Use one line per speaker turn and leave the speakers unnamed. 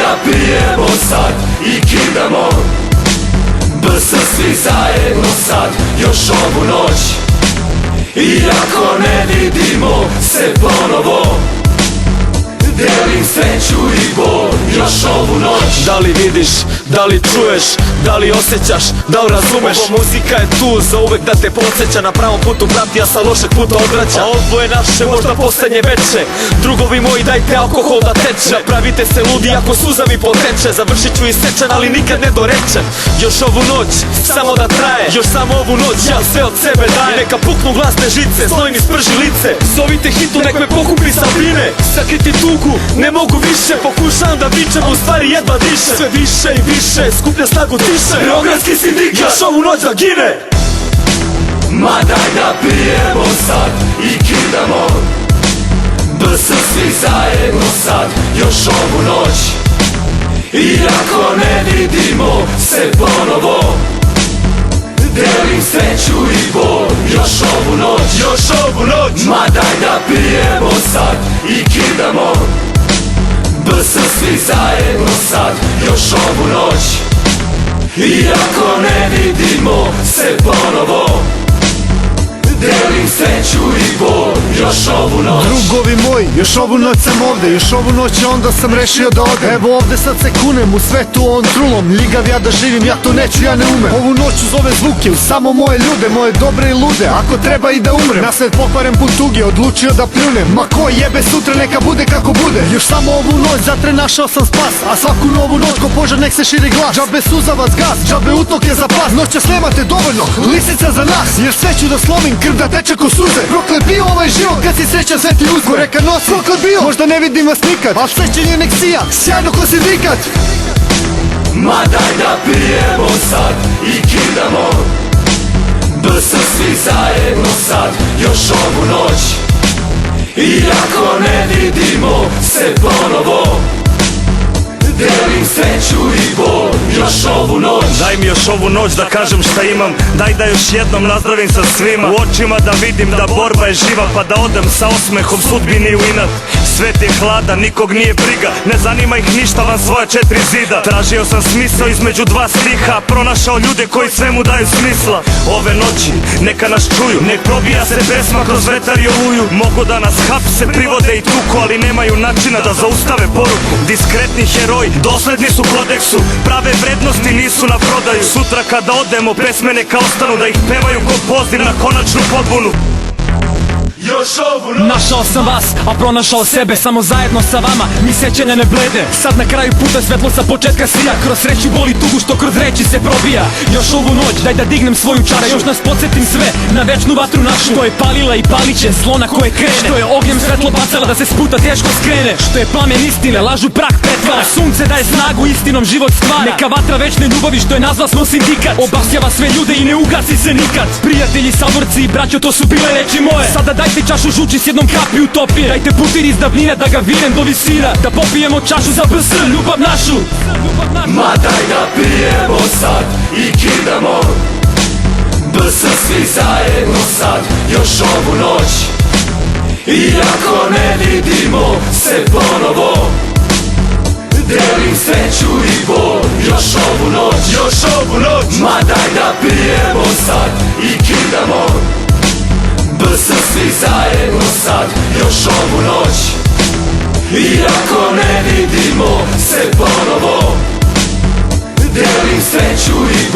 da pijemo sad i kidamo BS svi zajedno sad još ovu noć. Iako ne vidimo se ponovo, delim sreću i bol još ovu noć.
Da li vidiš, da li čuješ, da li osjećaš, da li razumeš? Ovo muzika je tu za uvek da te podsjeća na pravom putu, brati, ja sa lošeg puta odvraća. Ovo je naše možda poslednje veče, drugovi moji dajte alkohol da teče. Napravite se ludi ako suza mi poteče, završit ću isečen ali nikad ne dorečem. Još ovu noć, samo da traje, još samo ovu noć ja sve od sebe dajem. I neka puknu glasne žice, znoj mi sprži lice, zovite hitu nek me pokupi sa bine. Sakriti tugu, ne mogu više, pokušavam da vičem, u stvari jedva diše. Sve više i više, skuplja snagu tiše, beogradski sindikat još ovu noć da gine.
Ma daj da pijemo sad i kidamo BS svi zajedno sad još ovu noć. Iako ne vidimo se ponovo, delim sreću i bol još ovu noć.
Još ovu noć.
Ma daj da pijemo sad i kidamo BS svi zajedno sad još ovu noć. Iako ne vidimo se ponovo, delim sreću i bol još ovu noć.
Drugovi moji, još ovu noć sam ovde, još ovu noć onda sam rešio da odem. Evo ovde sad se kunem u svetu on trulom, ljigav ja da živim, ja to neću, ja ne umem. Ovu noć uz ove zvuke, uz samo moje ljude, moje dobre i lude, ako treba i da umrem. Na svet pokvaren put tuge, odlučio da pljunem. Ma ko jebe sutra, neka bude kako bude. Još samo ovu noć, zatre našao sam spas, a svaku novu noć ko požar nek se širi glas. Džabe suzavac gas, džabe utoke za pas, noćas nemate dovoljno, lisica za nas. Jer sve ću da slomim, krv da teče ko suze. Proklet bio ovaj život kad si srećan sve ti uzme. Ko reka nos, proklet bio, možda ne vidim vas nikad, al sećanje nek sija, sjajno ko sindikat.
Ma daj da pijemo sad i kidamo BS svi zajedno sad još ovu noć. Iako ne vidimo se ponovo, delim sreću i bol još ovu noć.
Daj mi još ovu noć da kažem šta imam, daj da još jednom nazdravim sa svima. U očima da vidim da borba je živa, pa da odem sa osmehom sudbini u inat. Svet je hladan, nikog nije briga, ne zanima ih ništa van svoja četiri zida. Tražio sam smisao između dva stiha, pronašao ljude koji svemu daju smisla. Ove noći neka nas čuju, nek probija se pesma kroz vetar i oluju. Mogu da nas hapse, privode i tuku, ali nemaju načina da zaustave poruku. Diskretni heroji, dosledni su kodeksu, prave vrednosti nisu na prodaju. Sutra kada odemo, pesme neka ostanu, da ih pevaju ko poziv na konačnu pobunu.
Još ovu noć.
Našao sam vas, a pronašao sebe, samo zajedno sa vama, ni sećanja ne blede. Sad na kraju puta svetlo sa početka sija, kroz sreću boli tugu što kroz reči se probija. Još ovu noć, daj da dignem svoju čašu, još nas podsjetim sve na večnu vatru našu. Što je palila i paliće, zlo na koje krene, što je ognjem svetlo bacala da se s puta teško skrene. Što je plamen istine, lažu prah pretvara, sunce daje snagu, istinom život stvara. Neka vatra večne ljubavi što je nazva smo sindikat, obasjava sve ljude i ne ugasi se nikad. Prijatelji, saborci i braćo, to su bile reči moje. Sada dajte čašu žuči s jednom kapi utopije, dajte putir iz davnine da ga vinem do visina, da popijemo čašu za BS, ljubav našu.
Ma daj da pijemo sad i kidamo BS svi zajedno sad još ovu noć. Iako ne vidimo se ponovo, delim sreću i bol još ovu noć.
Još ovu noć.
Ma daj da pijemo sad i kidamo BS svi zajedno sad još ovu noć. Iako ne vidimo se ponovo, delim sreću i